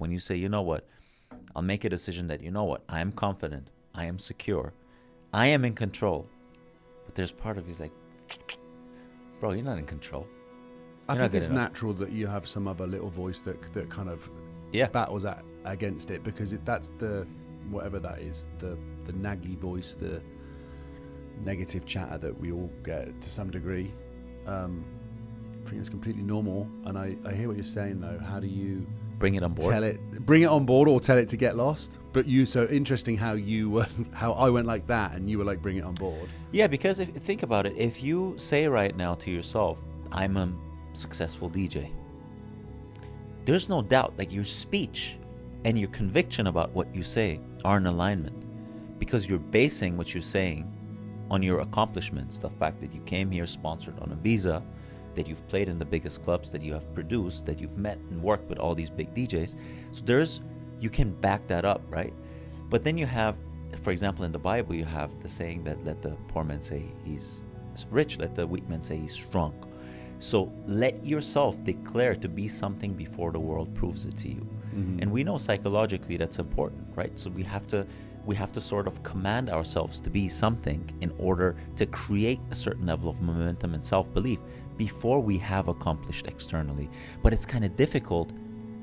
When you say, you know what, I'll make a decision that, you know what, I am confident, I am secure, I am in control. But there's part of you's like, bro, you're not in control. I You're not think good it's enough. natural that you have some other little voice that kind of Yeah. battles against it, because that's the, whatever that is, the naggy voice, the negative chatter that we all get to some degree. I think it's completely normal, and I hear what you're saying though. How do you Bring it on board. bring it on board, or tell it to get lost? But so interesting how how I went like that, and you were like, bring it on board. Yeah, because think about it. If you say right now to yourself, I'm a successful DJ, there's no doubt, like, your speech and your conviction about what you say are in alignment, because you're basing what you're saying on your accomplishments, the fact that you came here sponsored on a visa, that you've played in the biggest clubs, that you have produced, that you've met and worked with all these big DJs. So you can back that up, right? But then you have, for example, in the Bible, you have the saying that let the poor man say he's rich, let the weak man say he's strong. So let yourself declare to be something before the world proves it to you. Mm-hmm. And we know psychologically that's important, right? So we have to sort of command ourselves to be something in order to create a certain level of momentum and self-belief before we have accomplished externally. But it's kind of difficult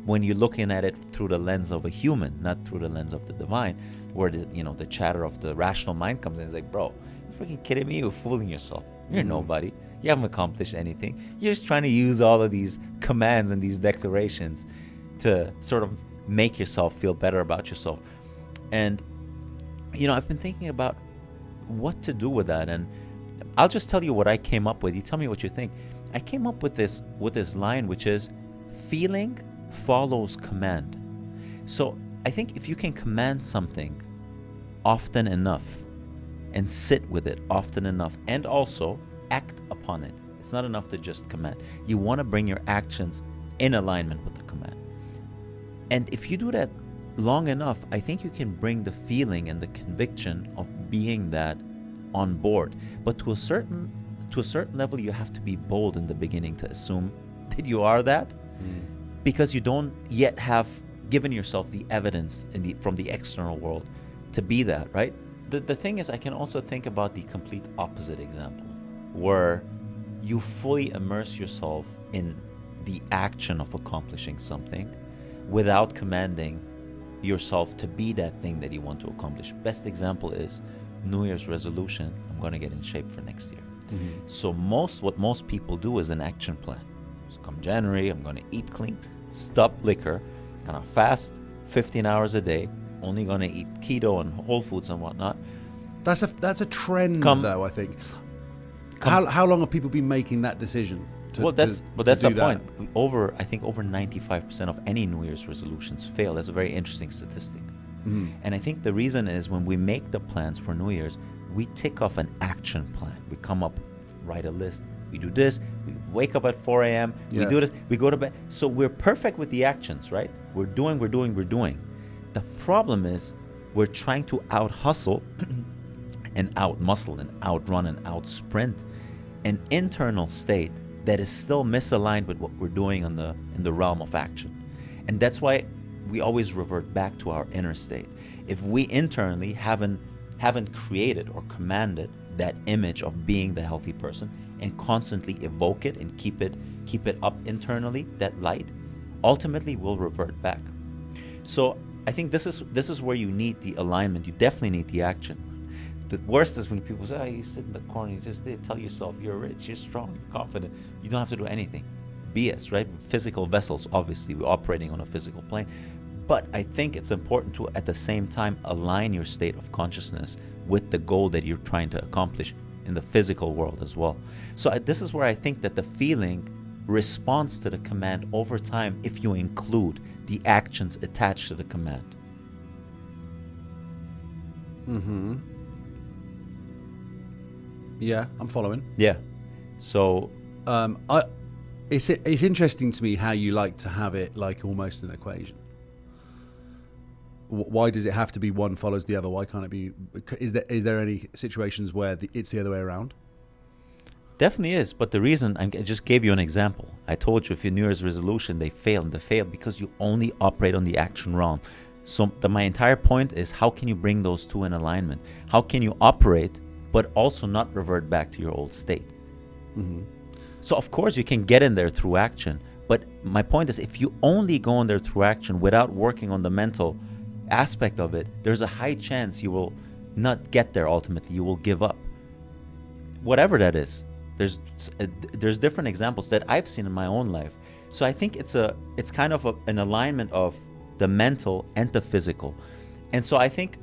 when you're looking at it through the lens of a human, not through the lens of the divine, where the chatter of the rational mind comes in. It's like, bro, you're freaking kidding me? You're fooling yourself. You're nobody. You haven't accomplished anything. You're just trying to use all of these commands and these declarations to sort of make yourself feel better about yourself. And I've been thinking about what to do with that, and I'll just tell you what I came up with. You tell me what you think. I came up with this line, which is, feeling follows command. So I think if you can command something often enough and sit with it often enough and also act upon it, it's not enough to just command. You want to bring your actions in alignment with the command. And if you do that long enough, I think you can bring the feeling and the conviction of being that on board. But to a certain level, you have to be bold in the beginning to assume that you are that, because you don't yet have given yourself the evidence from the external world to be that, right? The thing is, I can also think about the complete opposite example, where you fully immerse yourself in the action of accomplishing something without commanding yourself to be that thing that you want to accomplish. Best example is New Year's resolution. I'm going to get in shape for next year. Mm-hmm. So what most people do is an action plan. So come January, I'm going to eat clean, stop liquor, going to fast 15 hours a day, only going to eat keto and whole foods and whatnot. That's a trend, though, I think. How long have people been making that decision? That's the point. I think over 95% of any New Year's resolutions fail. That's a very interesting statistic. Mm-hmm. And I think the reason is, when we make the plans for New Year's, we tick off an action plan. We come up, write a list. We do this. We wake up at 4 a.m. Yeah. We do this. We go to bed. So we're perfect with the actions, right? We're doing. The problem is, we're trying to out-hustle and out-muscle and outrun and out-sprint an internal state that is still misaligned with what we're doing in the realm of action. And that's why we always revert back to our inner state. If we internally haven't created or commanded that image of being the healthy person and constantly evoke it and keep it up internally, that light, ultimately we'll revert back. So I think this is where you need the alignment. You definitely need the action. The worst is when people say, oh, you sit in the corner, you just tell yourself you're rich, you're strong, you're confident. You don't have to do anything. BS, right? Physical vessels, obviously, we're operating on a physical plane. But I think it's important to, at the same time, align your state of consciousness with the goal that you're trying to accomplish in the physical world as well. So this is where I think that the feeling responds to the command over time if you include the actions attached to the command. Mm-hmm. Yeah, I'm following. Yeah. So it's interesting to me how you like to have it like almost an equation. Why does it have to be one follows the other? Why can't it be? Is there any situations where it's the other way around? Definitely is, but the reason I just gave you an example. I told you if your New Year's resolution they fail, and they fail because you only operate on the action realm. So my entire point is, how can you bring those two in alignment? How can you operate but also not revert back to your old state? Mm-hmm. So of course you can get in there through action, but my point is, if you only go in there through action without working on the mental aspect of it, there's a high chance you will not get there ultimately. You will give up. Whatever that is. There's different examples that I've seen in my own life. So I think it's kind of an alignment of the mental and the physical. And so I think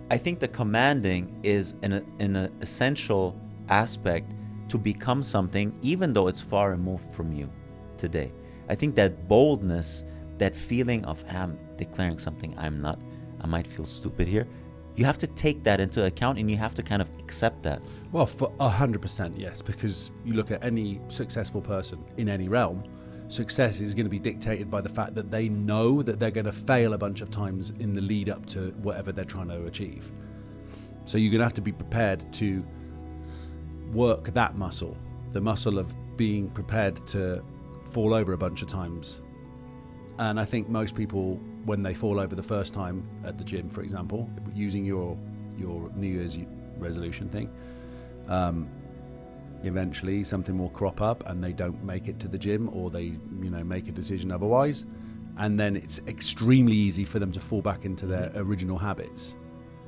the commanding is an essential aspect to become something, even though it's far removed from you today. I think that boldness, that feeling of I'm declaring something I'm not, I might feel stupid here. You have to take that into account, and you have to kind of accept that. Well, for 100%, yes, because you look at any successful person in any realm, success is going to be dictated by the fact that they know that they're going to fail a bunch of times in the lead up to whatever they're trying to achieve. So you're going to have to be prepared to work that muscle, the muscle of being prepared to fall over a bunch of times. And I think most people, when they fall over the first time at the gym, for example, using your New Year's resolution thing, eventually something will crop up and they don't make it to the gym, or they make a decision otherwise, and then it's extremely easy for them to fall back into their original habits.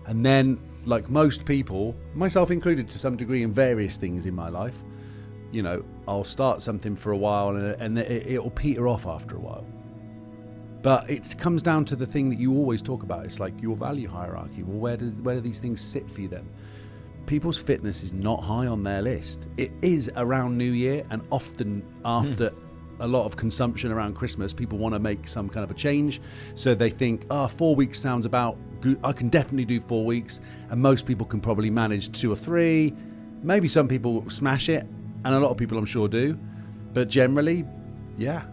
And then, like most people, myself included to some degree in various things in my life, I'll start something for a while and it'll peter off after a while. But it comes down to the thing that you always talk about. It's like your value hierarchy. Well, where do these things sit for you then? People's fitness is not high on their list. It is around New Year, and often after a lot of consumption around Christmas, people want to make some kind of a change. So they think, 4 weeks sounds about good. I can definitely do 4 weeks. And most people can probably manage 2 or 3. Maybe some people smash it, and a lot of people I'm sure do. But generally, yeah.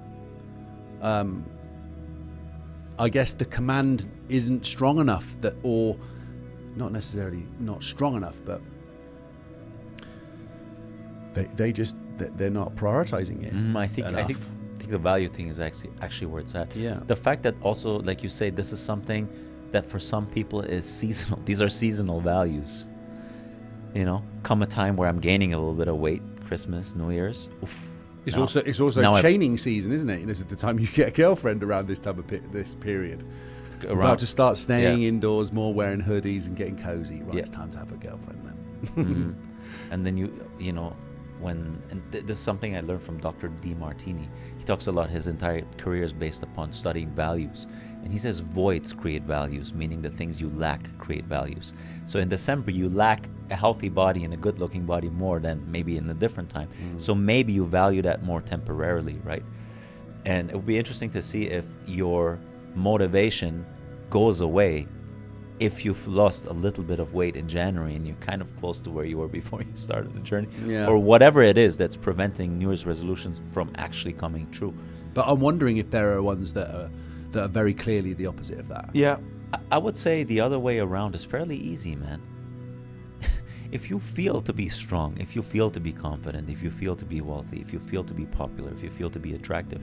I guess the command isn't strong enough or not necessarily not strong enough, but they're not prioritizing it. I think the value thing is actually where it's at. Yeah. The fact that also, like you say, this is something that for some people is seasonal. These are seasonal values. Come a time where I'm gaining a little bit of weight, Christmas, New Year's. Oof. It's also chaining season, isn't it? It's the time you get a girlfriend around this time of this period. About to start staying indoors more, wearing hoodies and getting cozy. Right, it's time to have a girlfriend then. And then this is something I learned from Dr. DeMartini. He talks a lot. His entire career is based upon studying values, and he says voids create values, meaning the things you lack create values. So in December, you lack a healthy body and a good-looking body more than maybe in a different time. So maybe you value that more temporarily, right? And it would be interesting to see if your motivation goes away if you've lost a little bit of weight in January and you're kind of close to where you were before you started the journey, or whatever it is that's preventing New Year's resolutions from actually coming true. But I'm wondering if there are ones that are very clearly the opposite of that. Yeah, I would say the other way around is fairly easy, man. If you feel to be strong, if you feel to be confident, if you feel to be wealthy, if you feel to be popular, if you feel to be attractive,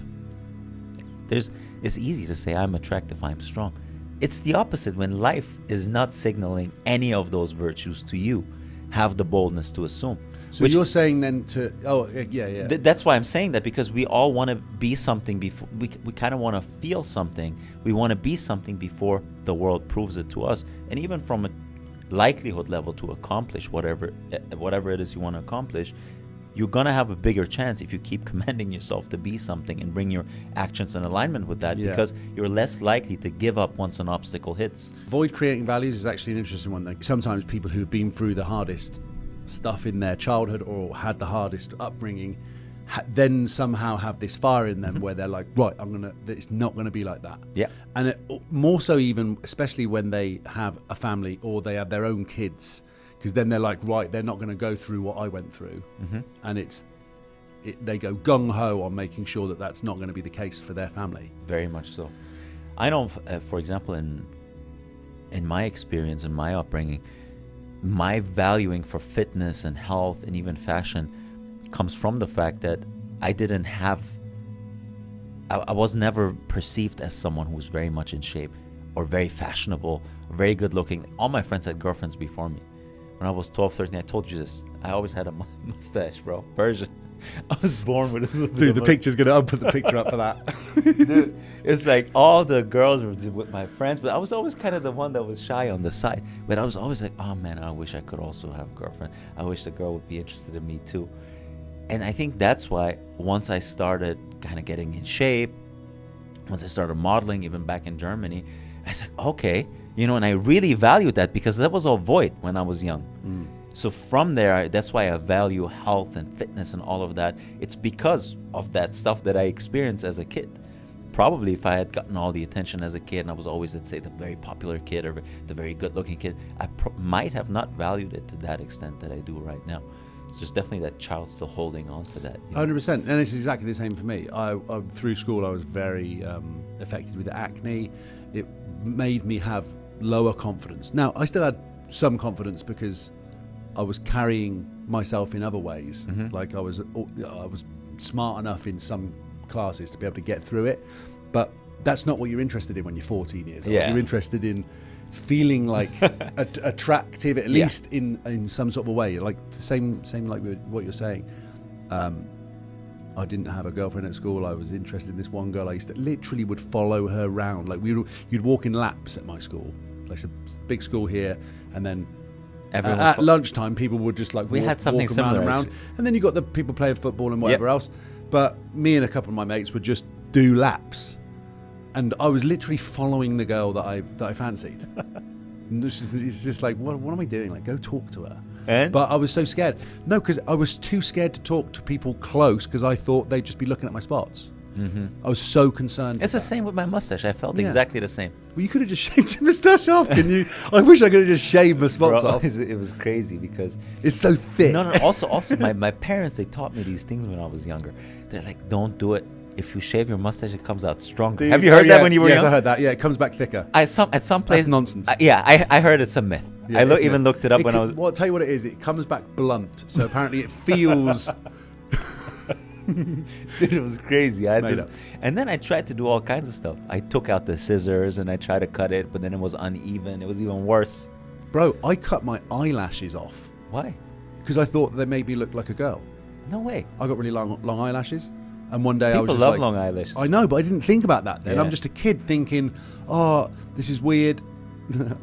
it's easy to say, I'm attractive, I'm strong. It's the opposite when life is not signaling any of those virtues to you. Have the boldness to assume. So you're saying then That's why I'm saying that, because we all want to be something before we kind of want to feel something. We want to be something before the world proves it to us. And even from a likelihood level to accomplish whatever it is you want to accomplish, you're going to have a bigger chance if you keep commanding yourself to be something and bring your actions in alignment with that, because you're less likely to give up once an obstacle hits. Void creating values is actually an interesting one. Like sometimes people who've been through the hardest stuff in their childhood or had the hardest upbringing then somehow have this fire in them where they're like, right, it's not going to be like that. Yeah. And more so even, especially when they have a family or they have their own kids, because then they're like, right, they're not going to go through what I went through. And they go gung-ho on making sure that that's not going to be the case for their family. Very much so. I know, for example, in my experience, in my upbringing, my valuing for fitness and health and even fashion comes from the fact that I didn't have, I was never perceived as someone who was very much in shape or very fashionable, or very good looking. All my friends had girlfriends before me. When I was 12, 13, I told you this. I always had a mustache, bro. Persian. I was born with a little bit Dude, of the picture's going to, I'll put the picture up for that. Dude, it's like all the girls were with my friends, but I was always kind of the one that was shy on the side. But I was always like, oh man, I wish I could also have a girlfriend. I wish the girl would be interested in me too. And I think that's why once I started kind of getting in shape, once I started modeling, even back in Germany, I was like, okay, and I really valued that because that was all void when I was young. So from there, that's why I value health and fitness and all of that. It's because of that stuff that I experienced as a kid. Probably if I had gotten all the attention as a kid and I was always, let's say, the very popular kid or the very good-looking kid, I might have not valued it to that extent that I do right now. So there's definitely that child still holding on to that. 100%. And it's exactly the same for me. I through school, I was very affected with acne. It made me have lower confidence. Now, I still had some confidence because I was carrying myself in other ways. Like I was smart enough in some classes to be able to get through it. But that's not what you're interested in when you're 14 years old. You're interested in feeling like attractive, at least in some sort of a way. Like the same like with what you're saying. I didn't have a girlfriend at school. I was interested in this one girl. I used to literally would follow her around. Like you'd walk in laps at my school. Like it's a big school here, and then at lunchtime people would just like had something walk similar, around. And then you got the people playing football and whatever else. But me and a couple of my mates would just do laps, and I was literally following the girl that I fancied. And it's just like, what am I doing? Like, go talk to her. And? But I was so scared. No, because I was too scared to talk to people close because I thought they'd just be looking at my spots. I was so concerned. It's the same with my mustache. I felt exactly the same. Well, you could have just shaved your moustache off, can you? I wish I could have just shaved my spots off. It was crazy because it's so thick. No. Also, my parents, they taught me these things when I was younger. They're like, don't do it. If you shave your mustache, it comes out stronger. Dude, have you heard that when you were young? Yes, I heard that. Yeah, it comes back thicker. At some place. That's nonsense. I heard it's a myth. Yeah, I even looked it up when I was. Well, I'll tell you what it is. It comes back blunt. So apparently it feels. Dude, it was crazy. And then I tried to do all kinds of stuff. I took out the scissors and I tried to cut it, but then it was uneven. It was even worse. Bro, I cut my eyelashes off. Why? Because I thought they made me look like a girl. No way. I got really long eyelashes. And one day I was just love like, long eyelashes. I know, but I didn't think about that then. Yeah. I'm just a kid thinking, oh, this is weird.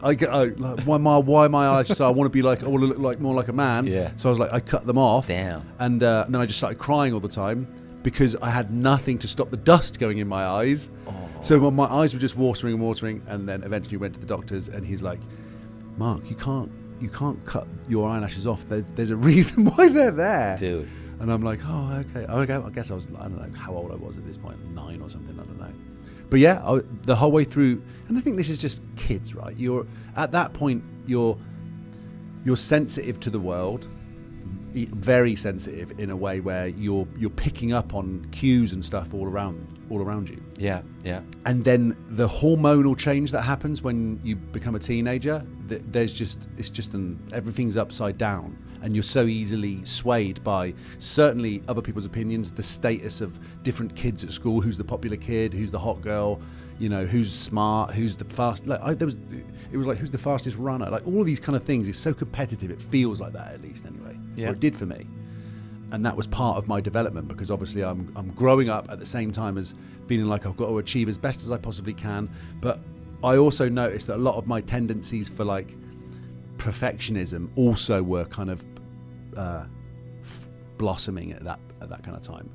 Why my eyelashes? So I want to look like more like a man. Yeah. So I was like, I cut them off. Damn. And then I just started crying all the time because I had nothing to stop the dust going in my eyes. Oh. So my eyes were just watering, and then eventually went to the doctors, and he's like, Mark, you can't cut your eyelashes off. There's a reason why they're there, dude. And I'm like, oh, okay. I guess I don't know how old I was at this point, 9 or something. I don't know. But yeah, the whole way through, and I think this is just kids, right? You're at that point, you're sensitive to the world, very sensitive in a way where you're picking up on cues and stuff all around you. Yeah. And then the hormonal change that happens when you become a teenager, everything's upside down, and you're so easily swayed by certainly other people's opinions, the status of different kids at school, who's the popular kid, who's the hot girl, who's smart, who's the fast. It was like, who's the fastest runner? Like all of these kind of things. It's so competitive. It feels like that, at least anyway. Yeah. Or it did for me. And that was part of my development, because obviously I'm growing up at the same time as feeling like I've got to achieve as best as I possibly can. But I also noticed that a lot of my tendencies for like perfectionism also were kind of blossoming at that kind of time.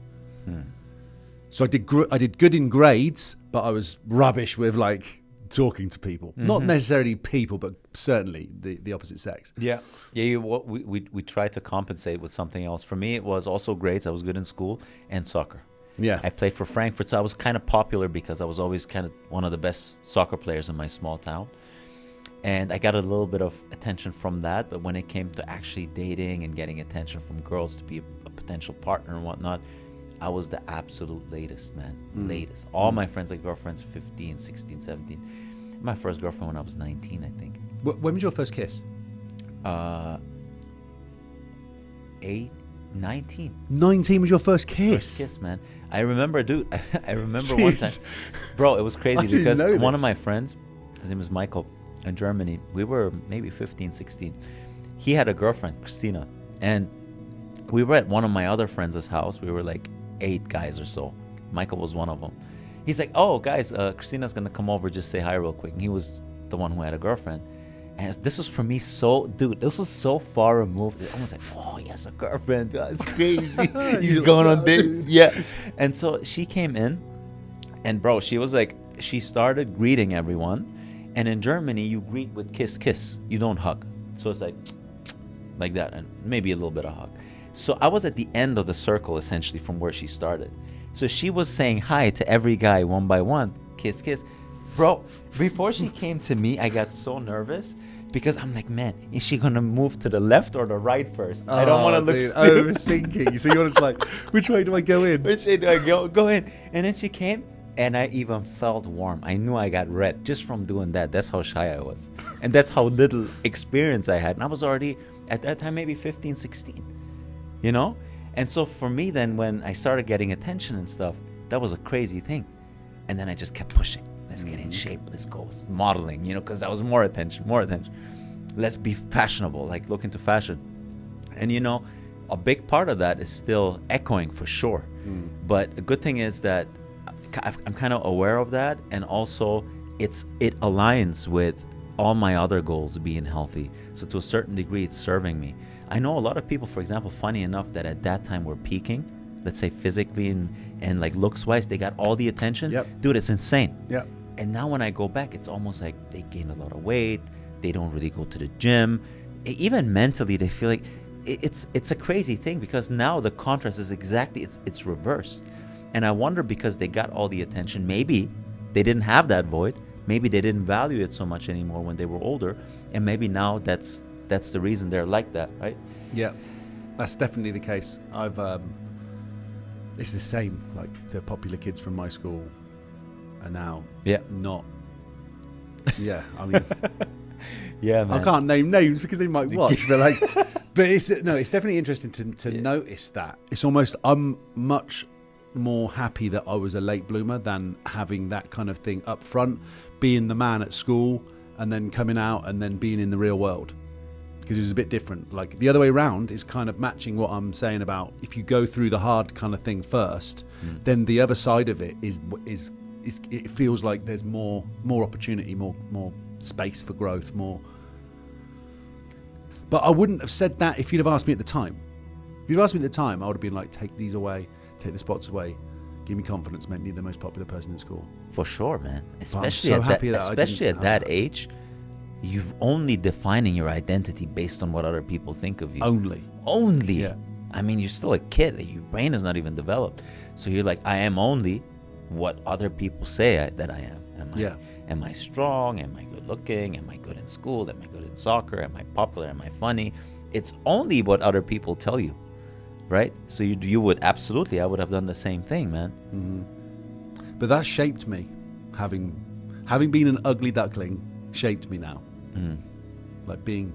So I did good in grades, but I was rubbish with like talking to people. Not necessarily people, but certainly the opposite sex. Yeah. We tried to compensate with something else. For me, it was also grades. I was good in school and soccer. Yeah. I played for Frankfurt, so I was kind of popular because I was always kind of one of the best soccer players in my small town. And I got a little bit of attention from that, but when it came to actually dating and getting attention from girls to be a potential partner and whatnot, I was the absolute latest, man. Latest. All my friends had girlfriends 15, 16, 17. My first girlfriend when I was 19, I think. When was your first kiss? Uh, 19. 19 was your first kiss. First kiss, man. I remember, dude. I remember one time, bro. It was I crazy didn't because know one of this. my friends, his name is Michael, in Germany. We were maybe 15, 16. He had a girlfriend, Christina, and we were at one of my other friends' house. We were like 8 guys or so. Michael was one of them. He's like, "Oh, guys, Christina's gonna come over. Just say hi real quick." And he was the one who had a girlfriend. And this was for me dude, this was so far removed. It almost like, oh, he has a girlfriend. That's crazy. He's going on dates. Yeah. And so she came in, and bro, she was like, she started greeting everyone. And in Germany, you greet with kiss, kiss. You don't hug. So it's like that, and maybe a little bit of hug. So I was at the end of the circle, essentially, from where she started. So she was saying hi to every guy one by one, kiss, kiss. Bro, before she came to me, I got so nervous because I'm like, man, is she going to move to the left or the right first? I don't want to look stupid. Overthinking. So you're just like, which way do I go in? Which way do I go? Go in. And then she came, and I even felt warm. I knew I got red just from doing that. That's how shy I was. And that's how little experience I had. And I was already, at that time, maybe 15, 16, you know? And so for me then, when I started getting attention and stuff, that was a crazy thing. And then I just kept pushing. Let's get in shape. Let's go. Modeling, you know, because that was more attention. Let's be fashionable, like look into fashion. And, you know, a big part of that is still echoing for sure. But a good thing is that I'm kind of aware of that. And also it aligns with all my other goals being healthy. So to a certain degree, it's serving me. I know a lot of people, for example, funny enough, that at that time were peaking, let's say physically and like looks wise, they got all the attention. Yep. Dude, it's insane. Yeah. And now when I go back, it's almost like they gain a lot of weight. They don't really go to the gym. Even mentally, they feel like it's a crazy thing because now the contrast is exactly, it's reversed. And I wonder, because they got all the attention, maybe they didn't have that void. Maybe they didn't value it so much anymore when they were older. And maybe now that's the reason they're like that, right? Yeah, that's definitely the case. It's the same. Like the popular kids from my school are now not. Yeah, I mean, yeah, man. I can't name names because they might watch, but it's definitely interesting to notice that. It's almost, I'm much more happy that I was a late bloomer than having that kind of thing up front, being the man at school and then coming out and then being in the real world. Because it was a bit different. Like the other way around is kind of matching what I'm saying about if you go through the hard kind of thing first, then the other side of it is it feels like there's more opportunity, more space for growth, more. But I wouldn't have said that if you'd have asked me at the time. If you'd have asked me at the time, I would have been like, take these away, take the spots away, give me confidence, make me the most popular person in school. For sure, man. Especially At that age, you're only defining your identity based on what other people think of you. Only. Yeah. I mean, you're still a kid. Your brain is not even developed. So you're like, I am only what other people say that I am. Am I strong? Am I good looking? Am I good in school? Am I good in soccer? Am I popular? Am I funny? It's only what other people tell you, right? So you would absolutely, I would have done the same thing, man. Mm-hmm. But that shaped me. Having been an ugly duckling shaped me now. Like being,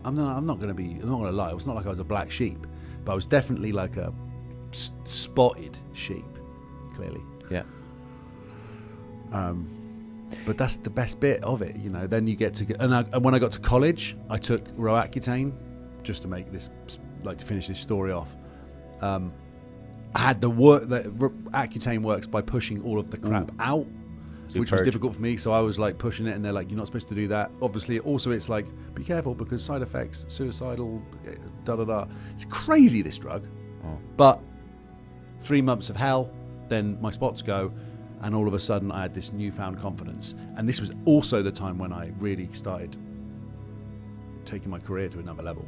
I'm not gonna lie, it was not like I was a black sheep, but I was definitely like a spotted sheep, clearly. Yeah. But that's the best bit of it, you know. Then you get to and when I got to college, I took Roaccutane, just to make this, like, to finish this story off. I had the work that Accutane works by pushing all of the crap out, which was difficult for me. So I was like pushing it, and they're like, "You're not supposed to do that." Obviously, also it's like, be careful because side effects, suicidal, It's crazy, this drug. But 3 months of hell, then my spots go, and all of a sudden I had this newfound confidence. And this was also the time when I really started taking my career to another level,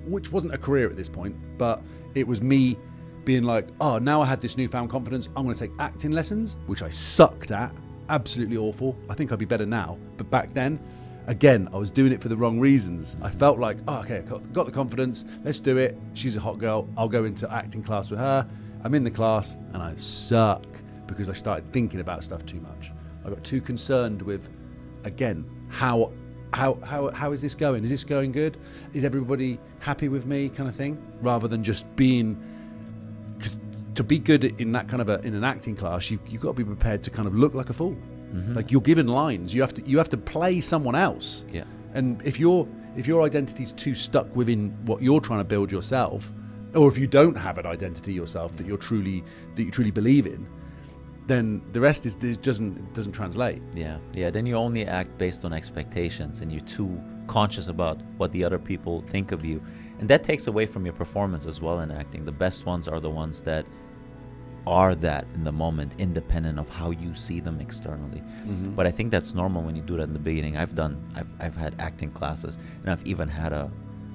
which wasn't a career at this point, but it was me being like, oh, now I had this newfound confidence, I'm going to take acting lessons, which I sucked at, absolutely awful. I think I'd be better now, but back then, again, I was doing it for the wrong reasons. I felt like, oh, okay, got the confidence, let's do it. She's a hot girl, I'll go into acting class with her. I'm in the class and I suck because I started thinking about stuff too much. I got too concerned with, again, how how is this going? Is this going good? Is everybody happy with me, kind of thing? Rather than just being. To be good in that kind of in an acting class, you've got to be prepared to kind of look like a fool. Mm-hmm. Like you're given lines, you have to play someone else. Yeah. And if your identity's too stuck within what you're trying to build yourself, or if you don't have an identity yourself that you truly believe in, then the rest doesn't translate. Yeah. Then you only act based on expectations, and you're too conscious about what the other people think of you, and that takes away from your performance as well in acting. The best ones are the ones that are that in the moment, independent of how you see them externally. Mm-hmm. But I think that's normal when you do that in the beginning. I've had acting classes, and I've even had a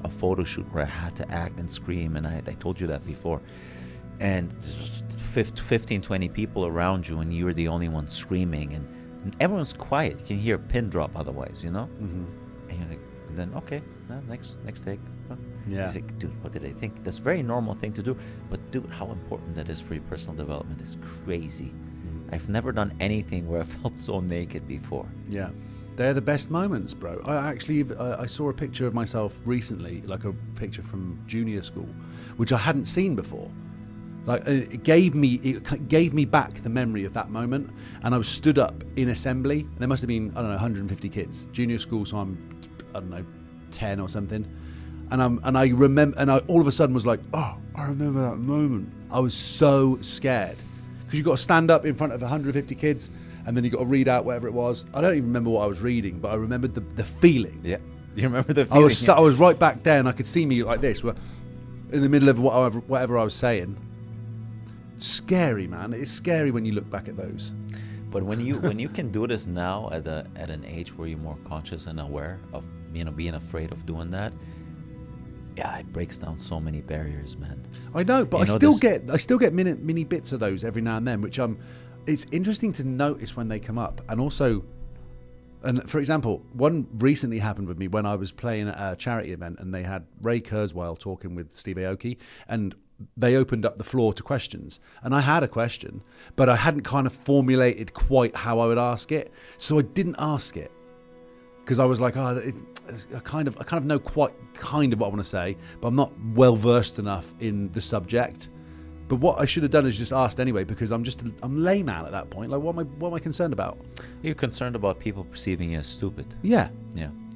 photo shoot where I had to act and scream, and I told you that before. And 15, 20 people around you, and you're the only one screaming, and everyone's quiet. You can hear a pin drop otherwise, you know? Mm-hmm. And you're like, and then, okay, next take. Yeah. He's like, dude, what did I think? That's a very normal thing to do. But dude, how important that is for your personal development is crazy. Mm-hmm. I've never done anything where I felt so naked before. Yeah. They're the best moments, bro. I saw a picture of myself recently, like a picture from junior school, which I hadn't seen before. Like it gave me back the memory of that moment. And I was stood up in assembly. There must have been, 150 kids. Junior school, so I'm 10 or something. And I remember, and I all of a sudden was like, oh, I remember that moment. I was so scared because you got to stand up in front of 150 kids, and then you got to read out whatever it was. I don't even remember what I was reading, but I remembered the feeling. Yeah, you remember the feeling. I was right back there, and I could see me like this, in the middle of whatever I was saying. Scary, man. It's scary when you look back at those. But when you can do this now at an age where you're more conscious and aware of being afraid of doing that. Yeah, it breaks down so many barriers, man. I know, but I still get mini bits of those every now and then, which it's interesting to notice when they come up. And also, and for example, one recently happened with me when I was playing at a charity event, and they had Ray Kurzweil talking with Steve Aoki, and they opened up the floor to questions. And I had a question, but I hadn't kind of formulated quite how I would ask it, so I didn't ask it. Because I was like, I kind of know quite kind of what I want to say, but I'm not well versed enough in the subject. But what I should have done is just asked anyway, because I'm layman at that point. Like, what am I concerned about? You're concerned about people perceiving you as stupid. Yeah.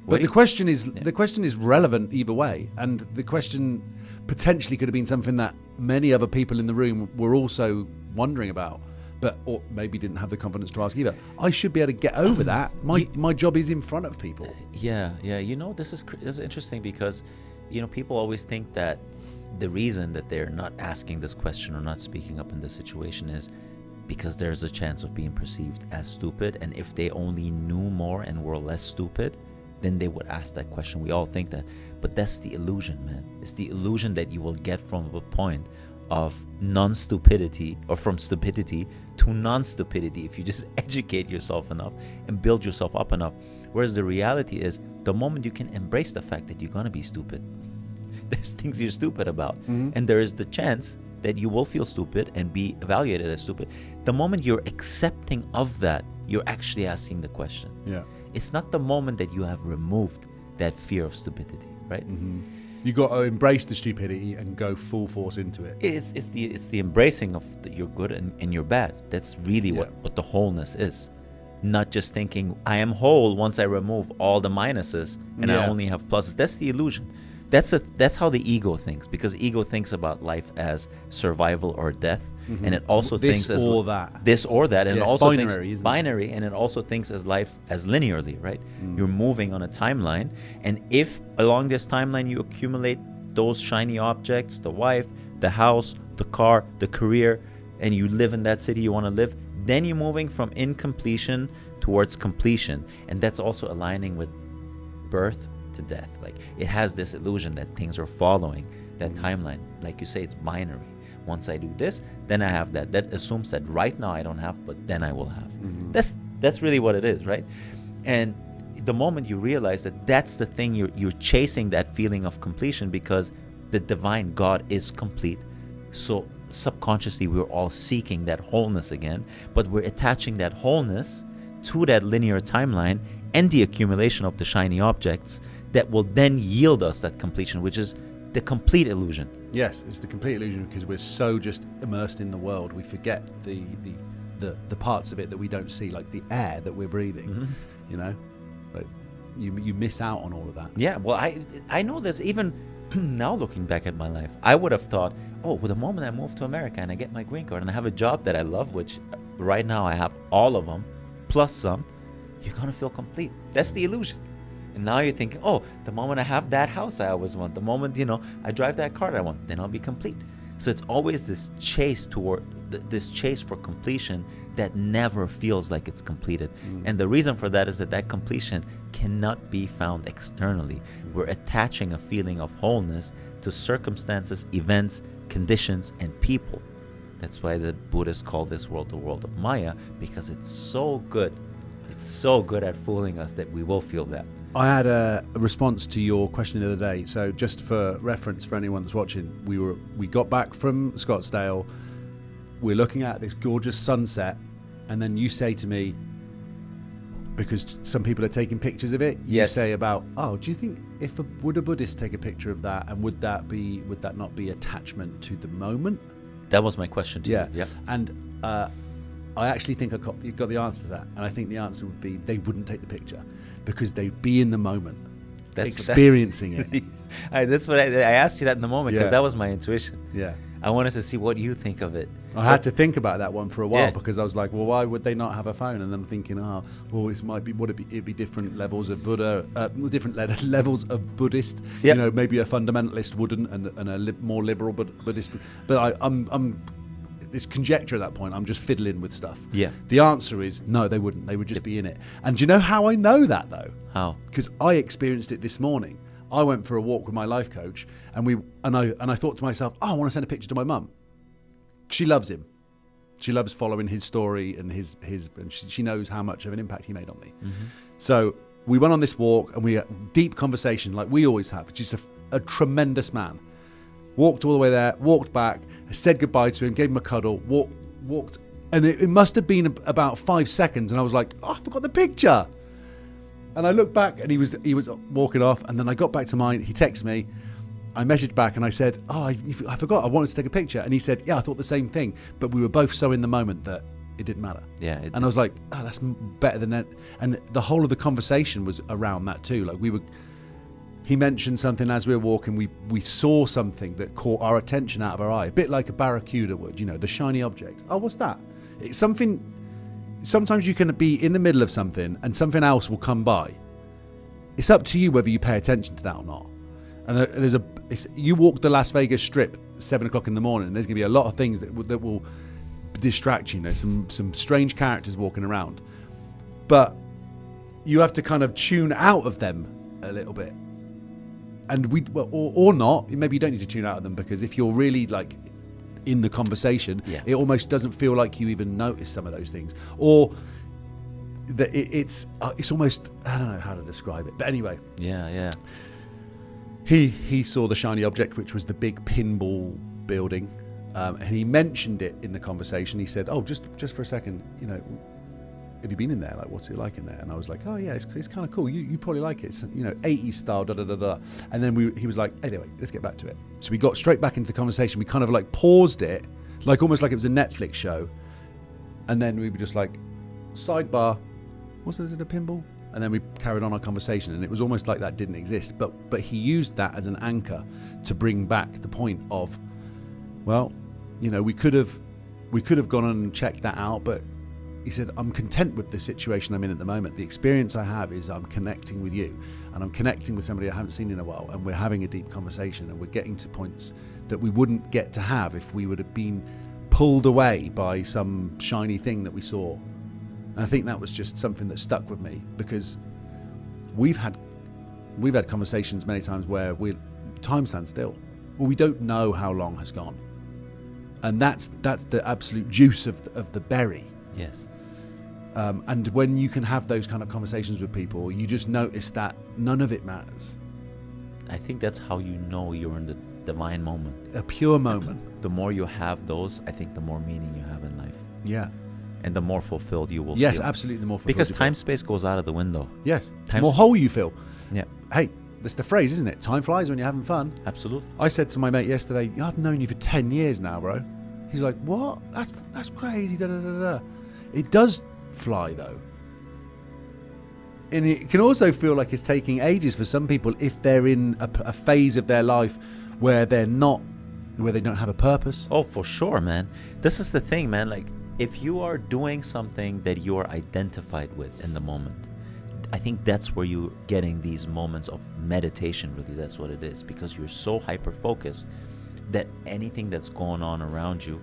But the question is relevant either way, and the question potentially could have been something that many other people in the room were also wondering about, or maybe didn't have the confidence to ask either. I should be able to get over that. My job is in front of people. Yeah. This is interesting because, people always think that the reason that they're not asking this question or not speaking up in this situation is because there's a chance of being perceived as stupid. And if they only knew more and were less stupid, then they would ask that question. We all think that. But that's the illusion, man. It's the illusion that you will get from a point of non-stupidity, or from stupidity to non-stupidity, if you just educate yourself enough and build yourself up enough. Whereas the reality is, the moment you can embrace the fact that you're going to be stupid, there's things you're stupid about. Mm-hmm. And there is the chance that you will feel stupid and be evaluated as stupid. The moment you're accepting of that, you're actually asking the question. Yeah. It's not the moment that you have removed that fear of stupidity, right? Mm-hmm. You got to embrace the stupidity and go full force into it. It's the embracing of your good and your bad. That's really what the wholeness is. Not just thinking I am whole once I remove all the minuses and I only have pluses. That's the illusion. That's how the ego thinks, because ego thinks about life as survival or death, and it also thinks as this or that, and it also thinks binary, and it also thinks as life as linearly, right? You're moving on a timeline, and if along this timeline you accumulate those shiny objects, the wife, the house, the car, the career, and you live in that city you want to live, then you're moving from incompletion towards completion, and that's also aligning with birth to death. Like, it has this illusion that things are following that timeline. Like you say, it's binary. Once I do this, then I have that. That assumes that right now I don't have, but then I will have. That's really what it is, right? And the moment you realize that that's the thing, you're chasing that feeling of completion, because the divine God is complete. So subconsciously we're all seeking that wholeness again, but we're attaching that wholeness to that linear timeline, and the accumulation of the shiny objects that will then yield us that completion, which is the complete illusion. Yes, it's the complete illusion because we're so just immersed in the world, we forget the parts of it that we don't see, like the air that we're breathing. Mm-hmm. You know, like you miss out on all of that. Yeah, well, I know this even now looking back at my life. I would have thought, oh, well, the moment I move to America and I get my green card and I have a job that I love, which right now I have all of them, plus some, you're going to feel complete. That's the illusion. And now you're thinking, oh, the moment I have that house I always want, the moment, I drive that car I want, then I'll be complete. So it's always this chase this chase for completion that never feels like it's completed. And the reason for that is that completion cannot be found externally. We're attaching a feeling of wholeness to circumstances, events, conditions, and people. That's why the Buddhists call this world the world of Maya, because it's so good. It's so good at fooling us that we will feel that. I had a response to your question the other day. So just for reference for anyone that's watching, we got back from Scottsdale. We're looking at this gorgeous sunset, and then you say to me, because some people are taking pictures of it, you say about, oh, do you think would a Buddhist take a picture of that, and would that not be attachment to the moment? That was my question to you. Yeah. And I actually think I got the answer to that, and I think the answer would be they wouldn't take the picture because they'd be in the moment, experiencing it. That's what I asked you that in the moment because that was my intuition. Yeah. I wanted to see what you think of it. I had to think about that one for a while because I was like, well, why would they not have a phone? And then I'm thinking, it'd be different levels of Buddha, different levels of Buddhist. Yep. Maybe a fundamentalist wouldn't, and a more liberal Buddhist. But I'm it's conjecture at that point. I'm just fiddling with stuff. Yeah. The answer is no, they wouldn't. They would just be in it. And do you know how I know that though? How? Because I experienced it this morning. I went for a walk with my life coach, and I thought to myself, oh, I want to send a picture to my mum. She loves him. She loves following his story and and she knows how much of an impact he made on me. Mm-hmm. So we went on this walk, and we had deep conversation like we always have. Just a tremendous man. Walked all the way there, walked back, said goodbye to him, gave him a cuddle, walked, and it must have been about 5 seconds, and I was like, oh, I forgot the picture. And I looked back, and he was walking off, and then I got back to mine. He texted me, I messaged back, and I said, oh, I forgot, I wanted to take a picture. And he said, yeah, I thought the same thing, but we were both so in the moment that it didn't matter. Yeah. And I was like, oh, that's better than that. And the whole of the conversation was around that too. Like he mentioned something as we were walking. We saw something that caught our attention out of our eye, a bit like a barracuda would, the shiny object. Oh, what's that? It's something. Sometimes you can be in the middle of something and something else will come by. It's up to you whether you pay attention to that or not. And you walk the Las Vegas Strip 7 o'clock in the morning, and there's going to be a lot of things that will distract you. Some strange characters walking around, but you have to kind of tune out of them a little bit. And or not. Maybe you don't need to tune out of them, because if you're really like in the conversation, it almost doesn't feel like you even notice some of those things, or that it's almost, I don't know how to describe it. But anyway, yeah. He saw the shiny object, which was the big pinball building, and he mentioned it in the conversation. He said, "Oh, just for a second, have you been in there? Like, what's it like in there?" And I was like, "Oh yeah, it's kind of cool. You probably like it. It's 80s style, da da da da." And then he was like, "Anyway, let's get back to it." So we got straight back into the conversation. We kind of like paused it, like almost like it was a Netflix show, and then we were just like, "Sidebar, was it a pinball?" And then we carried on our conversation, and it was almost like that didn't exist. But he used that as an anchor to bring back the point of, well, we could have gone and checked that out, but he said, I'm content with the situation I'm in at the moment. The experience I have is I'm connecting with you, and I'm connecting with somebody I haven't seen in a while, and we're having a deep conversation, and we're getting to points that we wouldn't get to have if we would have been pulled away by some shiny thing that we saw. And I think that was just something that stuck with me, because we've had conversations many times where time stands still. Well, we don't know how long has gone, and that's the absolute juice of the berry. Yes. And when you can have those kind of conversations with people, you just notice that none of it matters. I think that's how you know you're in the divine moment. A pure moment. The more you have those, I think the more meaning you have in life. Yeah. and the more fulfilled you will Yes, feel. absolutely. The more fulfilled Because you time feel. space goes out of the window. Yes. The Time more sp- whole you feel. Yeah, Hey, that's the phrase, isn't it? Time flies when you're having fun. absolutely. I said to my mate yesterday, I've known you for 10 years now, bro. He's like, what? That's crazy. Da, da, da, da. It does fly, though. And it can also feel like it's taking ages for some people if they're in a phase of their life where they don't have a purpose. Oh, for sure, man. This is the thing, man. Like, if you are doing something that you're identified with in the moment, I think that's where you're getting these moments of meditation, really. That's what it is. Because you're so hyper-focused that anything that's going on around you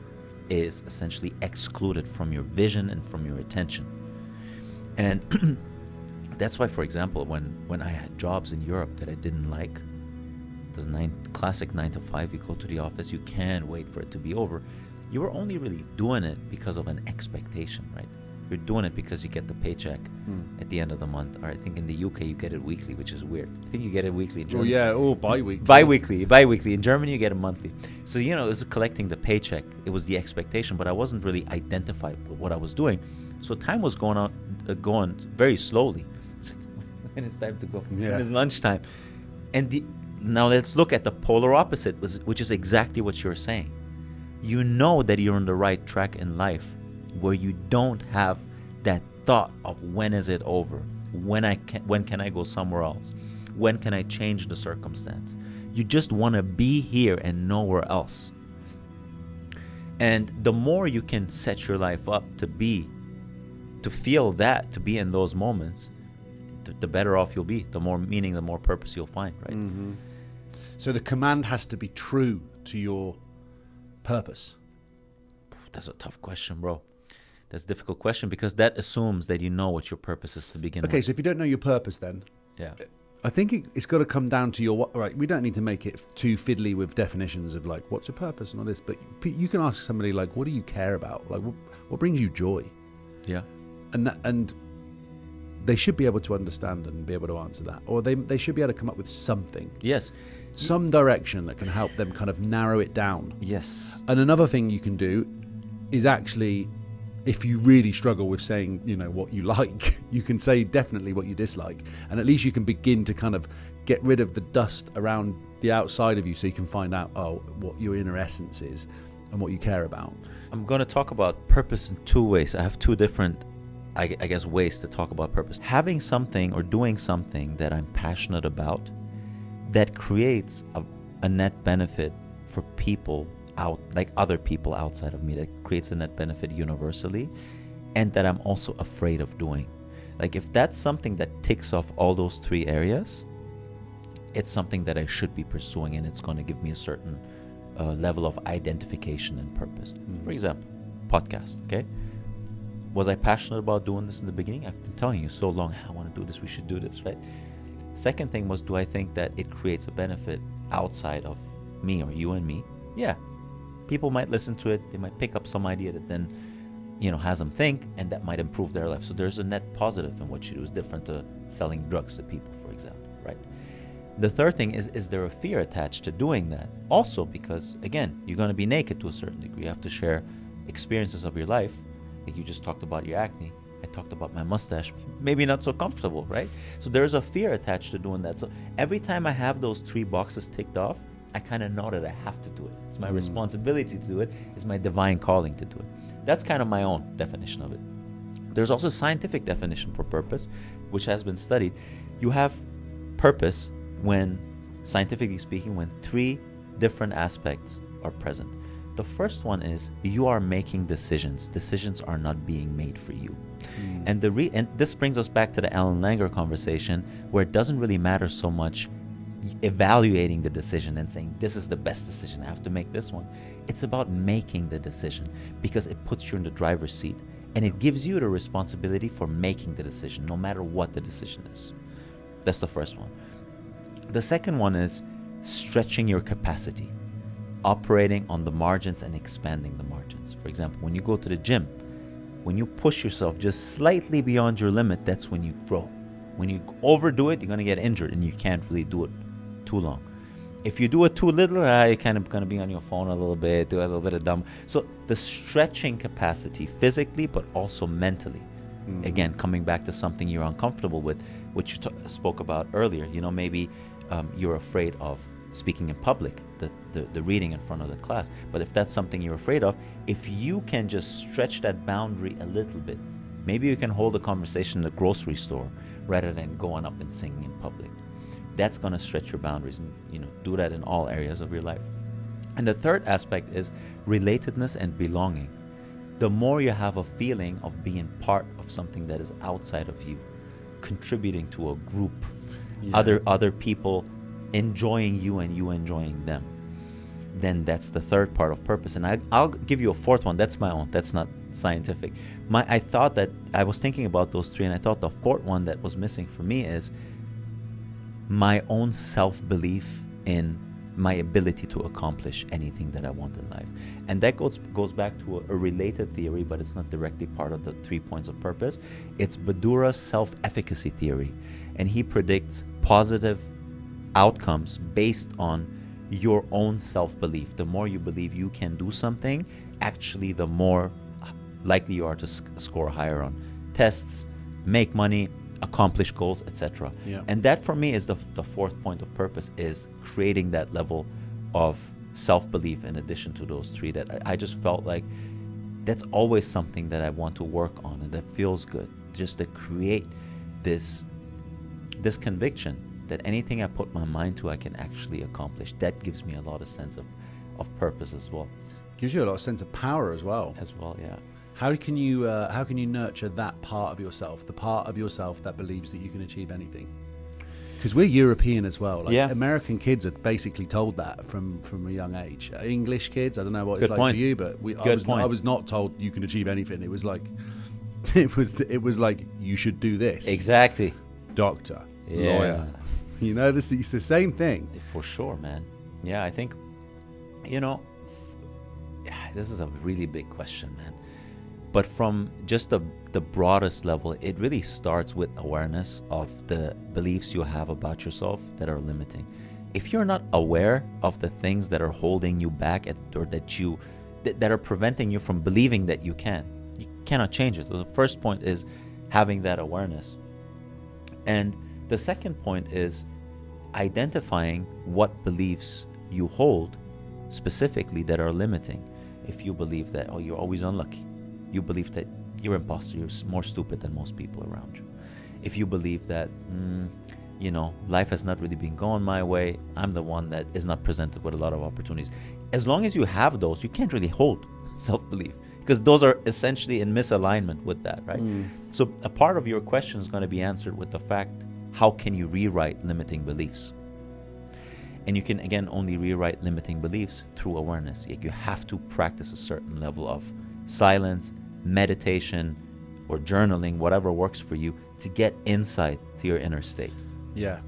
is essentially excluded from your vision and from your attention. And that's why, for example, when I had jobs in Europe that I didn't like, the classic 9 to 5, you go to the office, you can't wait for it to be over. You were only really doing it because of an expectation, right? You're doing it because you get the paycheck at the end of the month. Or I think in the UK you get it weekly, which is weird. I think you get it weekly in Germany. Bi-weekly. Bi-weekly. In Germany you get it monthly. So, it was collecting the paycheck. It was the expectation, but I wasn't really identified with what I was doing. So time was going very slowly. It's like, when it's time to go? Yeah. When it's lunchtime? And now let's look at the polar opposite, which is exactly what you're saying. You know that you're on the right track in life where you don't have that thought of when is it over? When can I go somewhere else? When can I change the circumstance? You just want to be here and nowhere else. And the more you can set your life up to be in those moments, the better off you'll be. The more meaning, the more purpose you'll find, right? Mm-hmm. So the command has to be true to your purpose. That's a tough question, bro. That's a difficult question because that assumes that you know what your purpose is to begin with. Okay, so if you don't know your purpose, then Yeah. I think it's got to come down to your right. We don't need to make it too fiddly with definitions of like what's your purpose and all this, but you can ask somebody like, what do you care about? Like, what brings you joy? Yeah. And they should be able to understand and be able to answer that, or they should be able to come up with something. Yes. Some direction that can help them kind of narrow it down. Yes. And another thing you can do is actually, if you really struggle with saying, what you like, you can say definitely what you dislike. And at least you can begin to kind of get rid of the dust around the outside of you so you can find out, what your inner essence is and what you care about. I'm going to talk about purpose in two ways. I have two different, I guess, ways to talk about purpose. Having something or doing something that I'm passionate about that creates a net benefit for people other people outside of me, that creates a net benefit universally, and that I'm also afraid of doing. Like, if that's something that ticks off all those three areas, it's something that I should be pursuing, and it's going to give me a certain level of identification and purpose. For example, podcast, okay? Was I passionate about doing this in the beginning? I've been telling you so long, I want to do this, we should do this, right? Second thing was, do I think that it creates a benefit outside of me or you and me? Yeah. People might listen to it, they might pick up some idea that then, has them think, and that might improve their life. So there's a net positive in what you do. It's different to selling drugs to people, for example, right? The third thing is there a fear attached to doing that? Also, because, again, you're going to be naked to a certain degree. You have to share experiences of your life. Like you just talked about your acne. I talked about my mustache. Maybe not so comfortable, right? So there's a fear attached to doing that. So every time I have those three boxes ticked off, I kind of know that I have to do it. It's my responsibility to do it. It's my divine calling to do it. That's kind of my own definition of it. There's also a scientific definition for purpose, which has been studied. You have purpose when, scientifically speaking, when three different aspects are present. The first one is you are making decisions. Decisions are not being made for you. And and this brings us back to the Alan Langer conversation, where it doesn't really matter so much evaluating the decision and saying this is the best decision, I have to make this one. It's about making the decision, because it puts you in the driver's seat and it gives you the responsibility for making the decision, no matter what the decision is. That's the first one. The second one is stretching your capacity, operating on the margins and expanding the margins. For example, when you go to the gym, when you push yourself just slightly beyond your limit, that's when you grow. When you overdo it, you're going to get injured and you can't really do it too long. If you do it too little, you're kind of going to be on your phone a little bit, do a little bit of dumb. So the stretching capacity physically, but also mentally. Mm-hmm. Again, coming back to something you're uncomfortable with, which you spoke about earlier. Maybe you're afraid of speaking in public, the reading in front of the class. But if that's something you're afraid of, if you can just stretch that boundary a little bit, maybe you can hold a conversation in the grocery store rather than going up and singing in public. That's going to stretch your boundaries, and do that in all areas of your life. And the third aspect is relatedness and belonging. The more you have a feeling of being part of something that is outside of you, contributing to a group, other people enjoying you and you enjoying them, then that's the third part of purpose. And I'll give you a fourth one. That's my own. That's not scientific. I thought that I was thinking about those three, and I thought the fourth one that was missing for me is my own self-belief in my ability to accomplish anything that I want in life. And that goes back to a related theory, but it's not directly part of the 3 points of purpose. It's Badura's self-efficacy theory. And he predicts positive outcomes based on your own self-belief. The more you believe you can do something, actually the more likely you are to score higher on tests, make money, accomplish goals, etc. And that for me is the fourth point of purpose, is creating that level of self-belief in addition to those three, that I just felt like that's always something that I want to work on, and that feels good, just to create this conviction that anything I put my mind to, I can actually accomplish. That gives me a lot of sense of purpose as well. Gives you a lot of sense of power as well. Yeah. How can you nurture that part of yourself, the part of yourself that believes that you can achieve anything? Because we're European as well. American kids are basically told that from a young age. English kids, I don't know what it's like for you, but I was not told you can achieve anything. It was like, it was like you should do this. Exactly. Doctor, lawyer. It's the same thing. For sure, man. Yeah, I think, this is a really big question, man. But from just the broadest level, it really starts with awareness of the beliefs you have about yourself that are limiting. If you're not aware of the things that are holding you back, or that are preventing you from believing that you cannot change it. So the first point is having that awareness. And the second point is identifying what beliefs you hold specifically that are limiting. If you believe that, you're always unlucky. You believe that you're an imposter, you're more stupid than most people around you. If you believe that, life has not really been going my way, I'm the one that is not presented with a lot of opportunities. As long as you have those, you can't really hold self-belief, because those are essentially in misalignment with that, right? So a part of your question is going to be answered with the fact, how can you rewrite limiting beliefs? And you can, again, only rewrite limiting beliefs through awareness. You have to practice a certain level of silence, meditation, or journaling, whatever works for you, to get insight to your inner state. Yeah.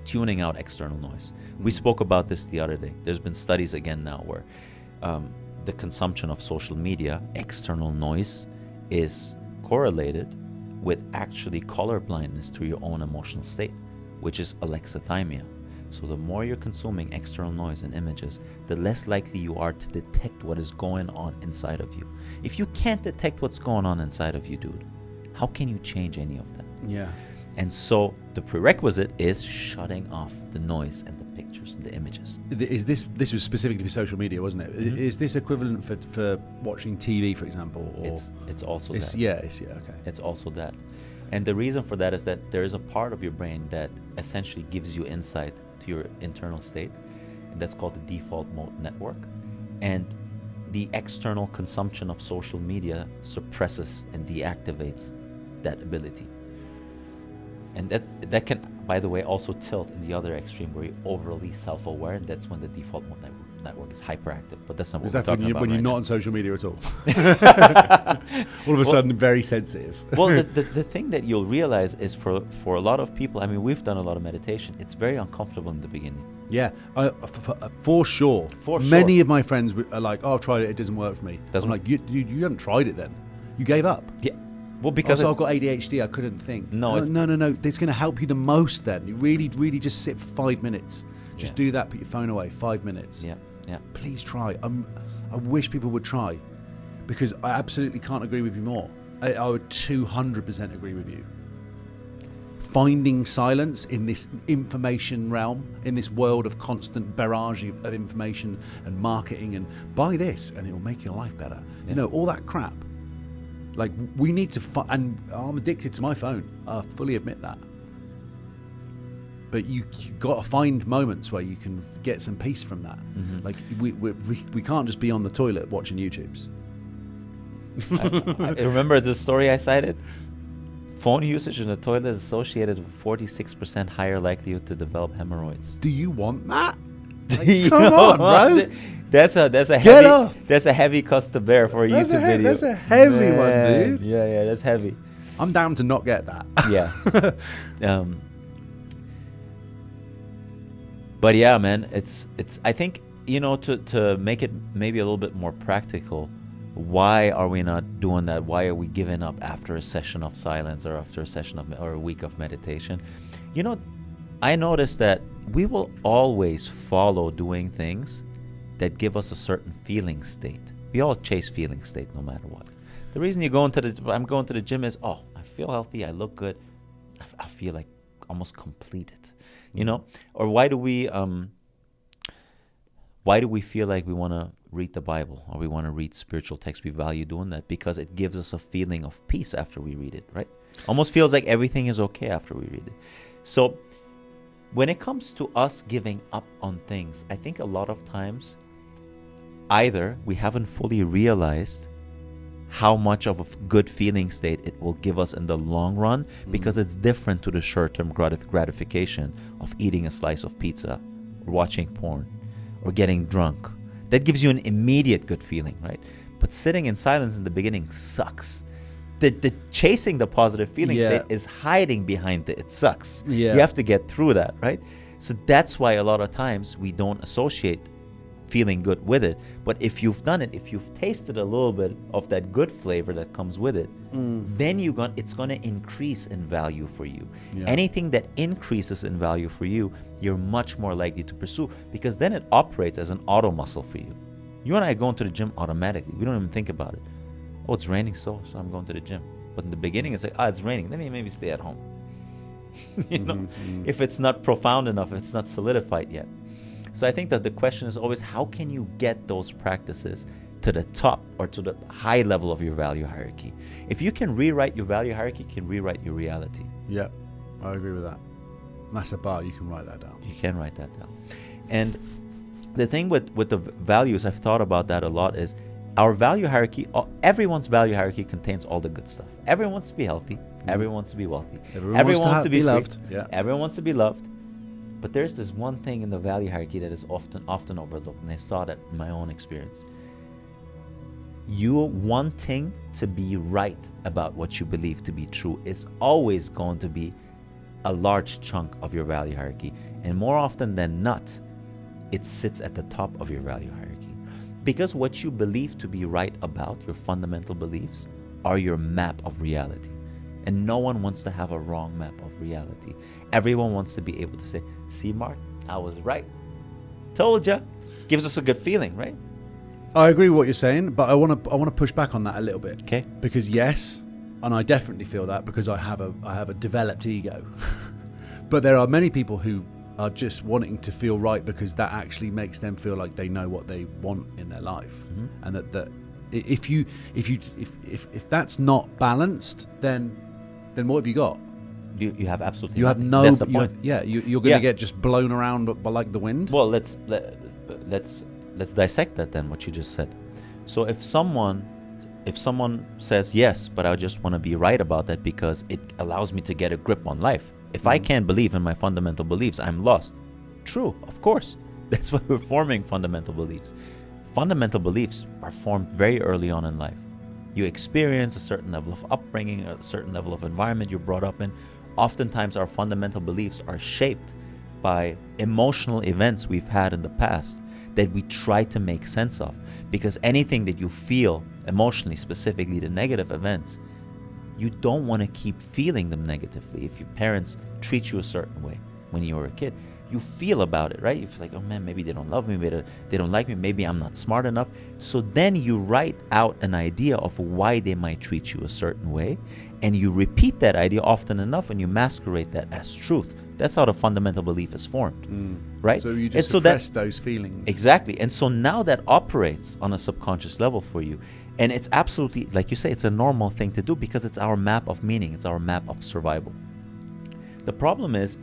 Tuning out external noise. We spoke about this the other day. There's been studies again now where the consumption of social media, external noise, is correlated with actually color blindness to your own emotional state, which is alexithymia. So the more you're consuming external noise and images, the less likely you are to detect what is going on inside of you. If you can't detect what's going on inside of you, dude, how can you change any of that? Yeah. And so the prerequisite is shutting off the noise and the pictures and the images. This was specifically for social media, wasn't it? Mm-hmm. Is this equivalent for watching TV, for example? Or it's also that. Okay. It's also that. And the reason for that is that there is a part of your brain that essentially gives you insight to your internal state, and that's called the default mode network. And the external consumption of social media suppresses and deactivates that ability. And that can, by the way, also tilt in the other extreme where you're overly self-aware, and that's when the default mode network is hyperactive. But that's not what we're talking about. When you're not on social media at all? All of a sudden, very sensitive. Well, the thing that you'll realize is for a lot of people, I mean, we've done a lot of meditation. It's very uncomfortable in the beginning. Yeah, for sure. Many of my friends are like, "Oh, I've tried it. It doesn't work for me." I'm like, "You haven't tried it then. You gave up." Yeah. Well, because I've got ADHD, I couldn't think. No. It's going to help you the most then. You really, really just sit for 5 minutes. Just do that. Put your phone away. 5 minutes. Yeah. Please try. I wish people would try, because I absolutely can't agree with you more. I would 200% agree with you. Finding silence in this information realm, in this world of constant barrage of information and marketing, and buy this and it will make your life better. You know, all that crap. Like, we need to and I'm addicted to my phone. I fully admit that. But you got to find moments where you can get some peace from that. Mm-hmm. Like, we can't just be on the toilet watching YouTubes. I remember the story I cited. Phone usage in the toilet is associated with 46% higher likelihood to develop hemorrhoids. Do you want that? Like, come on, bro. That's a heavy cost to bear for a YouTube video. That's a heavy one, dude. Yeah, that's heavy. I'm down to not get that. Yeah. But yeah, man, it's. I think, you know, to make it maybe a little bit more practical, why are we not doing that? Why are we giving up after a session of silence or after a session or a week of meditation? You know, I noticed that we will always follow doing things that give us a certain feeling state. We all chase feeling state no matter what. The reason I'm going to the gym is, oh, I feel healthy, I look good, I feel like almost completed, you know? Or why do we feel like we want to read the Bible or we want to read spiritual texts? We value doing that because it gives us a feeling of peace after we read it, right? Almost feels like everything is okay after we read it. So when it comes to us giving up on things, I think a lot of times either we haven't fully realized how much of a good feeling state it will give us in the long run, because it's different to the short-term gratification of eating a slice of pizza or watching porn or getting drunk. That gives you an immediate good feeling, right? But sitting in silence in the beginning sucks. The chasing the positive feeling state is hiding behind it sucks. Yeah. You have to get through that, right? So that's why a lot of times we don't associate feeling good with it. But if you've done it, if you've tasted a little bit of that good flavor that comes with it, then it's going to increase in value for you. Yeah. Anything that increases in value for you, you're much more likely to pursue, because then it operates as an auto muscle for you. You and I go into the gym automatically. We don't even think about it. Oh, it's raining, so I'm going to the gym. But in the beginning, it's like, it's raining. Let me maybe stay at home. You know, if it's not profound enough, if it's not solidified yet. So I think that the question is always, how can you get those practices to the top or to the high level of your value hierarchy? If you can rewrite your value hierarchy, you can rewrite your reality. Yeah, I agree with that. That's a bar. You can write that down. You can write that down. And the thing with the values, I've thought about that a lot, is our value hierarchy, everyone's value hierarchy contains all the good stuff. Everyone wants to be healthy. Everyone wants to be wealthy. Everyone wants to be loved. Yeah. Everyone wants to be loved. But there's this one thing in the value hierarchy that is often overlooked, and I saw that in my own experience. You wanting to be right about what you believe to be true is always going to be a large chunk of your value hierarchy. And more often than not, it sits at the top of your value hierarchy. Because what you believe to be right about, your fundamental beliefs, are your map of reality. And no one wants to have a wrong map of reality. Everyone wants to be able to say, see, Mark, I was right. Told ya. Gives us a good feeling, right? I agree with what you're saying, but I want to push back on that a little bit. Okay. Because yes, and I definitely feel that because I have a developed ego. But there are many people who are just wanting to feel right because that actually makes them feel like they know what they want in their life, and that if that's not balanced, then what have you got? You have absolutely. You have nothing. no. That's the point. You're going to get just blown around by like the wind. Well, let's dissect that then. What you just said. So if someone says yes, but I just want to be right about that because it allows me to get a grip on life. If I can't believe in my fundamental beliefs, I'm lost. True, of course. That's why we're forming fundamental beliefs. Fundamental beliefs are formed very early on in life. You experience a certain level of upbringing, a certain level of environment you're brought up in. Oftentimes our fundamental beliefs are shaped by emotional events we've had in the past that we try to make sense of. Because anything that you feel emotionally, specifically the negative events, you don't want to keep feeling them negatively. If your parents treat you a certain way when you were a kid, you feel about it, right? You feel like, oh man, maybe they don't love me, maybe they don't like me, maybe I'm not smart enough. So then you write out an idea of why they might treat you a certain way, and you repeat that idea often enough, and you masquerade that as truth. That's how the fundamental belief is formed, right? So you just And suppress those feelings. Exactly. And so now that operates on a subconscious level for you. And it's absolutely, like you say, it's a normal thing to do because it's our map of meaning. It's our map of survival. The problem is,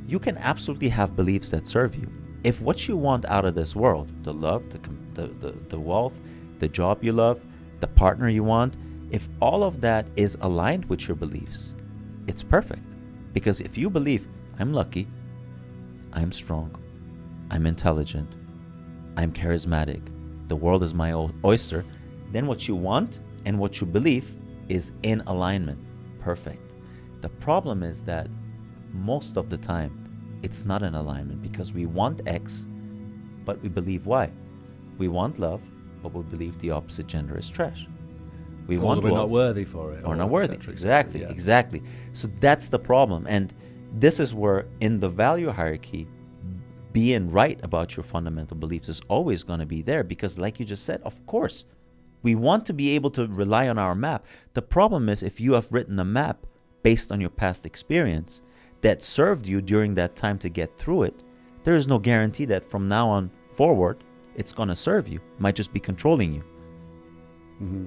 you can absolutely have beliefs that serve you. If what you want out of this world, the love, the wealth, the job you love, the partner you want, if all of that is aligned with your beliefs, it's perfect. Because if you believe, I'm lucky, I'm strong, I'm intelligent, I'm charismatic, the world is my oyster, then what you want and what you believe is in alignment. Perfect. The problem is that most of the time it's not in alignment because we want X, but we believe Y. We want love, but we believe the opposite gender is trash. We want we're wealth, not worthy for it. or not worthy. Cetera, Exactly, yeah. exactly. So that's the problem. And this is where in the value hierarchy, being right about your fundamental beliefs is always going to be there because like you just said, of course, we want to be able to rely on our map. The problem is if you have written a map based on your past experience that served you during that time to get through it, there is no guarantee that from now on forward, it's going to serve you. It might just be controlling you. Mm-hmm.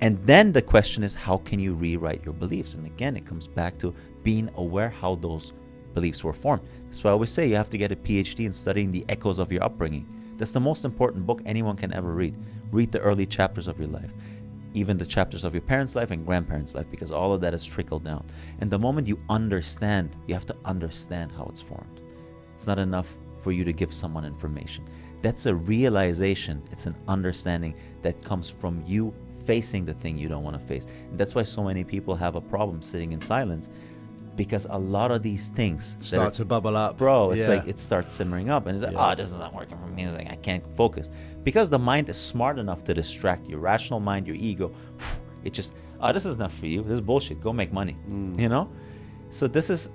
And then the question is, how can you rewrite your beliefs? And again, it comes back to being aware how those beliefs were formed. That's why I always say you have to get a PhD in studying the echoes of your upbringing. That's the most important book anyone can ever read. Read the early chapters of your life, even the chapters of your parents' life and grandparents' life, because all of that is trickled down. And the moment you understand, you have to understand how it's formed. It's not enough for you to give someone information. That's a realization. It's an understanding that comes from you facing the thing you don't want to face. And that's why so many people have a problem sitting in silence, because a lot of these things start to bubble up. Bro, it's like it starts simmering up and it's like, oh, this is not working for me. It's like, I can't focus. Because the mind is smart enough to distract your rational mind, your ego. It just, oh, this is not for you. This is bullshit. Go make money. You know? So this is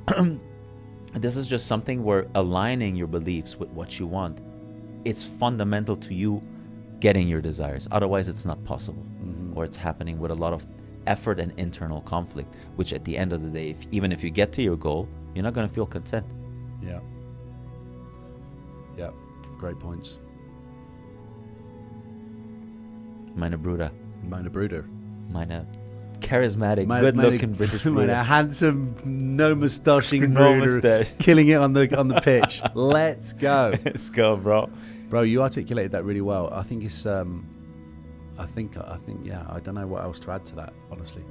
this is just something where aligning your beliefs with what you want, it's fundamental to you getting your desires. Otherwise, it's not possible. Or it's happening with a lot of effort and internal conflict, which at the end of the day, even if you get to your goal, you're not going to feel content. Yeah. Yeah. Great points. Meine Bruder. Meine Bruder. Meine charismatic, good-looking British Bruder. A handsome, no mustaching No Bruder, mustache. killing it on the pitch. Let's go. Let's go, bro. Bro, you articulated that really well. I think it's I think yeah, I don't know what else to add to that, honestly.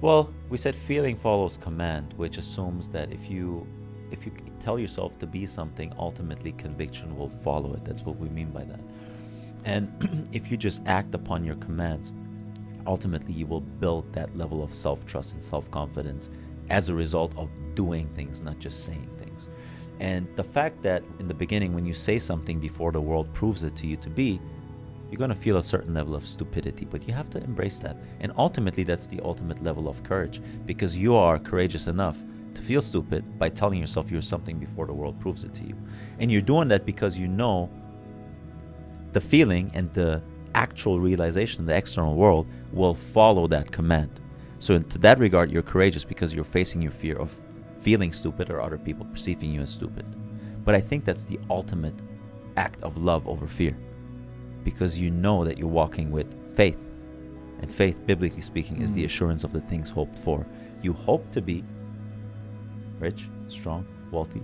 Well, we said feeling follows command, which assumes that if you tell yourself to be something, ultimately conviction will follow it. That's what we mean by that. And if you just act upon your commands, ultimately you will build that level of self-trust and self-confidence as a result of doing things, not just saying things. And the fact that in the beginning, when you say something before the world proves it to you to be, you're going to feel a certain level of stupidity, but you have to embrace that. And ultimately, that's the ultimate level of courage, because you are courageous enough to feel stupid by telling yourself you're something before the world proves it to you. And you're doing that because you know the feeling and the actual realization, the external world, will follow that command. So to that regard, you're courageous because you're facing your fear of feeling stupid or other people perceiving you as stupid. But I think that's the ultimate act of love over fear, because you know that you're walking with faith. And faith, biblically speaking, is the assurance of the things hoped for. You hope to be rich, strong, wealthy,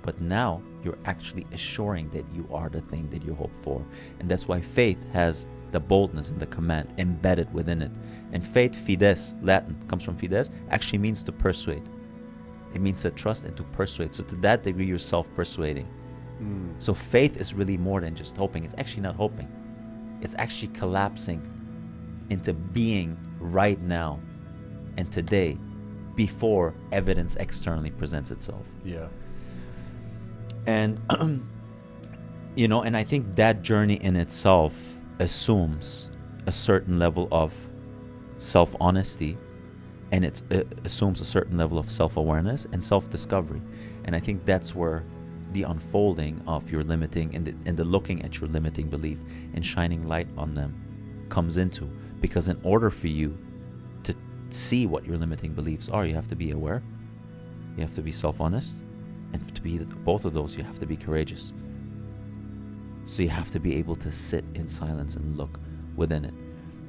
but now you're actually assuring that you are the thing that you hope for. And that's why faith has the boldness and the command embedded within it. And faith, fides, Latin, comes from fides, actually means to persuade. It means to trust and to persuade. So to that degree, you're self-persuading. So faith is really more than just hoping. It's actually not hoping. It's actually collapsing into being right now and today before evidence externally presents itself. Yeah. And, and I think that journey in itself assumes a certain level of self-honesty and it assumes a certain level of self-awareness and self-discovery. And I think that's where the unfolding of your limiting and the looking at your limiting belief and shining light on them comes into. Because in order for you to see what your limiting beliefs are, you have to be aware, you have to be self-honest, and to be both of those, you have to be courageous. So you have to be able to sit in silence and look within it.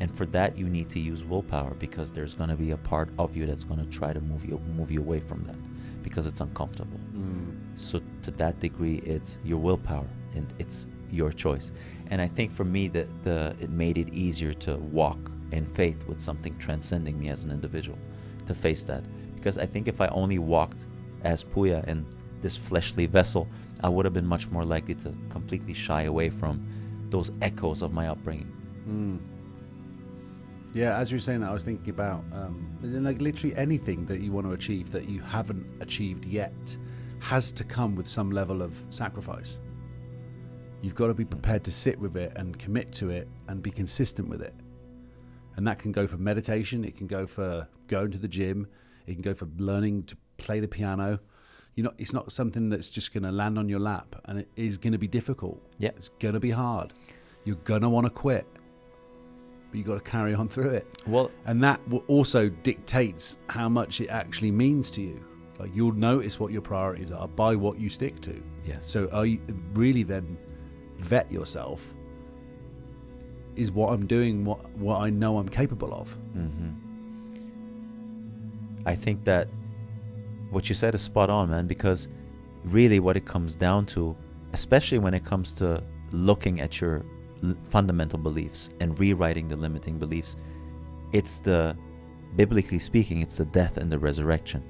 And for that, you need to use willpower, because there's going to be a part of you that's going to try to move you away from that, because it's uncomfortable. So to that degree, it's your willpower and it's your choice. And I think for me that it made it easier to walk in faith with something transcending me as an individual, to face that. Because I think if I only walked as Puya in this fleshly vessel, I would have been much more likely to completely shy away from those echoes of my upbringing. Yeah, as you were saying that, I was thinking about like literally anything that you want to achieve that you haven't achieved yet has to come with some level of sacrifice. You've got to be prepared to sit with it and commit to it and be consistent with it. And that can go for meditation, it can go for going to the gym, it can go for learning to play the piano. It's not something that's just going to land on your lap, and it is going to be difficult. Yeah. It's going to be hard. You're going to want to quit, but you've got to carry on through it. Well, and that also dictates how much it actually means to you. Like, you'll notice what your priorities are by what you stick to. yes. So are you really then vet yourself? Is what I'm doing what I know I'm capable of? I think that what you said is spot on, man, because really what it comes down to, especially when it comes to looking at your fundamental beliefs and rewriting the limiting beliefs, biblically speaking, it's the death and the resurrection.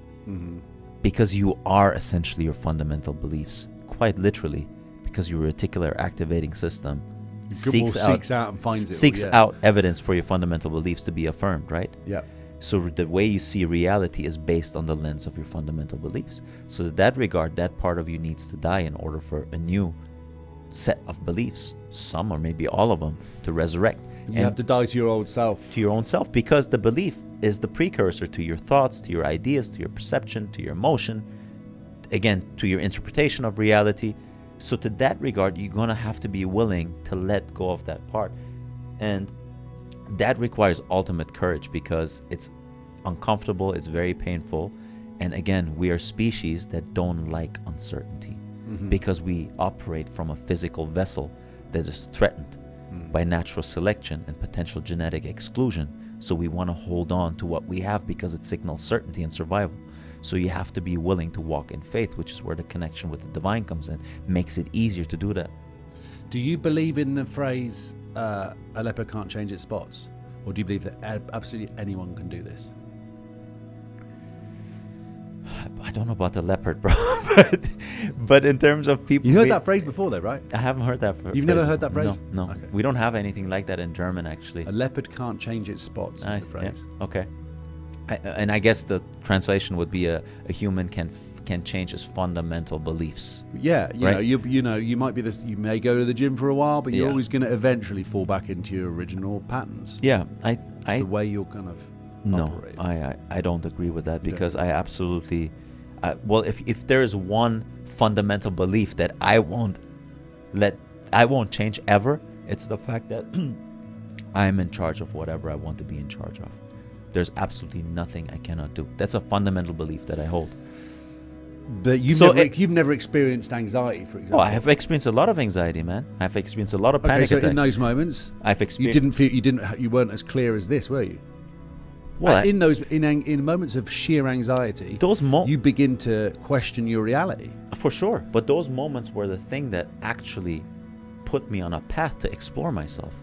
Because you are essentially your fundamental beliefs, quite literally, because your reticular activating system seeks out and finds it. Seeks out evidence for your fundamental beliefs to be affirmed, right? Yeah. So the way you see reality is based on the lens of your fundamental beliefs. So in that regard, that part of you needs to die in order for a new set of beliefs, some or maybe all of them, to resurrect. You have to die to your old self. To your own self, because the belief is the precursor to your thoughts, to your ideas, to your perception, to your emotion, again, to your interpretation of reality. So to that regard, you're going to have to be willing to let go of that part. And that requires ultimate courage, because it's uncomfortable, it's very painful. And again, we are species that don't like uncertainty, because we operate from a physical vessel that is threatened by natural selection and potential genetic exclusion. So we want to hold on to what we have because it signals certainty and survival. So you have to be willing to walk in faith, which is where the connection with the divine comes in, makes it easier to do that. Do you believe in the phrase, a leopard can't change its spots? Or do you believe that absolutely anyone can do this? I don't know about the leopard, bro. but in terms of people... You heard that phrase before, though, right? I haven't heard that phrase. You've never heard that phrase? No. Okay. We don't have anything like that in German, actually. A leopard can't change its spots, is the phrase. Yeah. Okay. And I guess the translation would be a human can change his fundamental beliefs. Yeah, you know, you might be this. You may go to the gym for a while, but you're always going to eventually fall back into your original patterns. Yeah, it's the way you're kind of operate. I don't agree with that, because I absolutely. Well, if there is one fundamental belief that I won't change ever, it's the fact that I'm in charge of whatever I want to be in charge of. There's absolutely nothing I cannot do. That's a fundamental belief that I hold. But you've never experienced anxiety, for example. Oh, I have experienced a lot of anxiety, man. I've experienced a lot of panic attacks. In those moments, you weren't as clear as this, were you? Well, in moments of sheer anxiety, you begin to question your reality. For sure, but those moments were the thing that actually put me on a path to explore myself.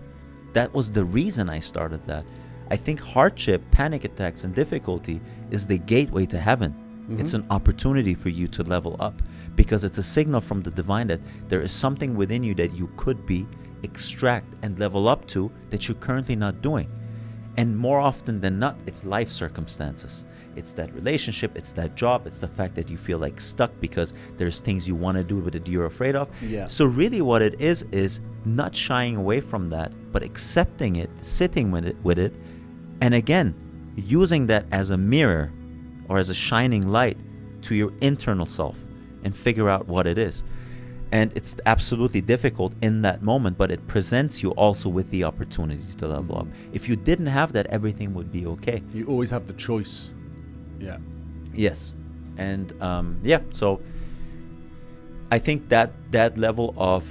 That was the reason I started that. I think hardship, panic attacks, and difficulty is the gateway to heaven. It's an opportunity for you to level up, because it's a signal from the divine that there is something within you that you could extract and level up to that you're currently not doing. And more often than not, it's life circumstances. It's that relationship, it's that job, it's the fact that you feel like stuck because there's things you want to do but that you're afraid of. Yeah. So really what it is not shying away from that, but accepting it, sitting with it. And again, using that as a mirror or as a shining light to your internal self and figure out what it is. And it's absolutely difficult in that moment, but it presents you also with the opportunity to level up. If you didn't have that, everything would be okay. You always have the choice. Yeah. Yes. And so I think that level of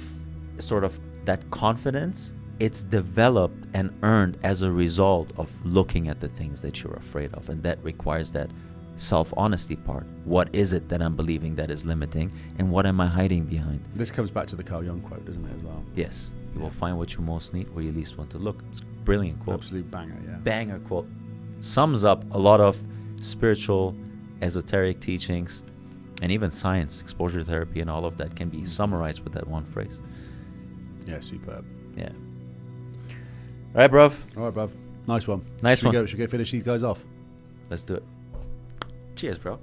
sort of that confidence, it's developed and earned as a result of looking at the things that you're afraid of. And that requires that self-honesty part. What is it that I'm believing that is limiting, and what am I hiding behind? This comes back to the Carl Jung quote, doesn't it, as well? Yes. You will find what you most need where you least want to look. It's a brilliant quote. Absolute banger, yeah. Banger quote. Sums up a lot of spiritual, esoteric teachings, and even science, exposure therapy, and all of that can be summarized with that one phrase. Yeah, superb. Yeah. All right, bruv. All right, bruv. Nice one. Nice one. Should we go finish these guys off? Let's do it. Cheers, bro.